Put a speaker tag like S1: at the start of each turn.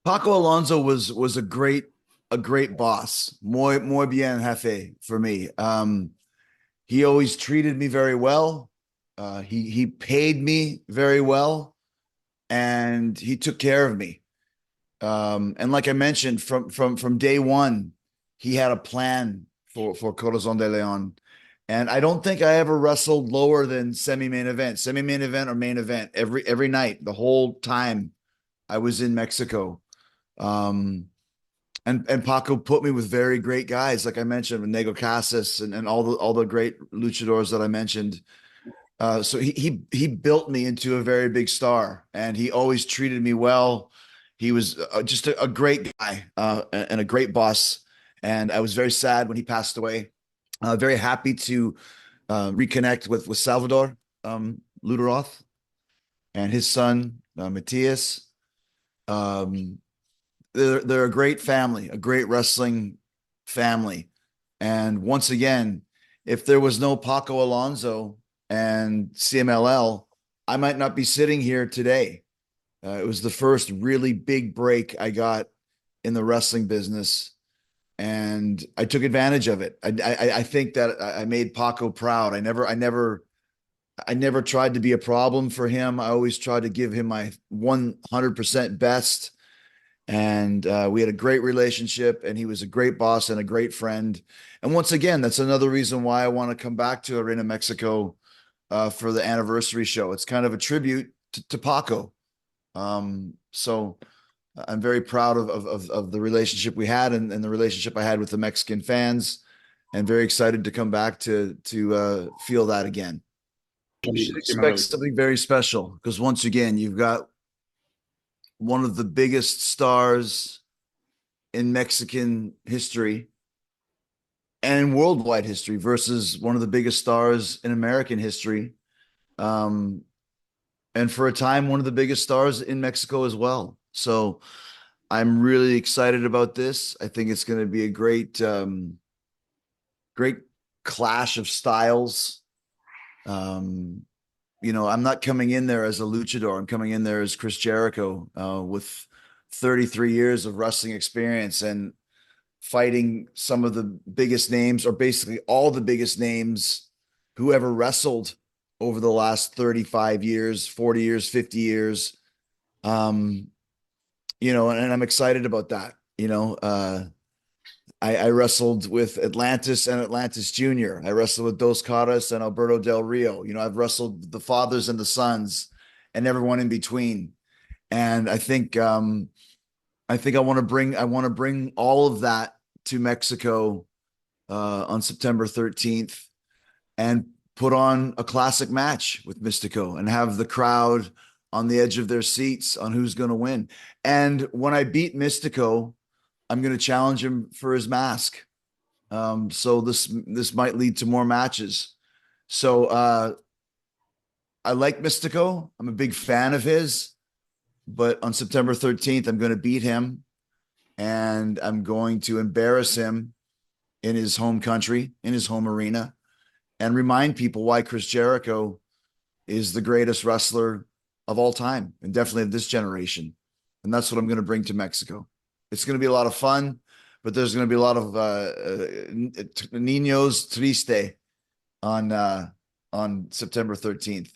S1: Paco Alonso was a great boss. Muy bien jefe for me. He always treated me very well. He paid me very well, and he took care of me. And like I mentioned, from day one, he had a plan for Corazon de Leon. And I don't think I ever wrestled lower than semi-main event or main event every night, the whole time I was in Mexico. Um, and Paco put me with very great guys, like I mentioned, with Nego Casas and all the great luchadors that I mentioned. So he built me into a very big star, and he always treated me well. He was just a great guy and a great boss. And I was very sad when he passed away. Very happy to reconnect with Salvador Lutteroth and his son Matthias. Um, they're a great family, a great wrestling family. And once again, if there was no Paco Alonso and CMLL, I might not be sitting here today. It was the first really big break I got in the wrestling business, and I took advantage of it. I think that I made Paco proud. I never tried to be a problem for him. I always tried to give him my 100% best, and we had a great relationship, and he was a great boss and a great friend. And once again, that's another reason why I want to come back to Arena Mexico for the anniversary show. It's kind of a tribute to Paco. So I'm very proud of the relationship we had, and the relationship I had with the Mexican fans, and very excited to come back to feel that again. You should
S2: Qué
S1: expect
S2: maravilla.
S1: something very special, because once again, you've got one of the biggest stars in Mexican history and worldwide history versus one of the biggest stars in American history. Um, and for a time, one of the biggest stars in Mexico as well. So I'm really excited about this. I think it's going to be a great clash of styles. Um, I'm not coming in there as a luchador. I'm coming in there as Chris Jericho with 33 years of wrestling experience and fighting some of the biggest names, or basically all the biggest names who ever wrestled over the last 35 years, 40 years, 50 years. Um, and I'm excited about that. I wrestled with Atlantis and Atlantis Jr. I wrestled with Dos Caras and Alberto Del Rio. I've wrestled the fathers and the sons and everyone in between. And I think I want to bring all of that to Mexico on September 13th, and put on a classic match with Mystico and have the crowd on the edge of their seats on who's going to win. And when I beat Mystico, I'm going to challenge him for his mask. So this might lead to more matches. So I like Mystico. I'm a big fan of his. But on September 13th, I'm going to beat him, and I'm going to embarrass him in his home country, in his home arena, and remind people why Chris Jericho is the greatest wrestler of all time, and definitely of this generation. And that's what I'm going to bring to Mexico. It's going to be a lot of fun, but there's going to be a lot of niños triste on September 13th.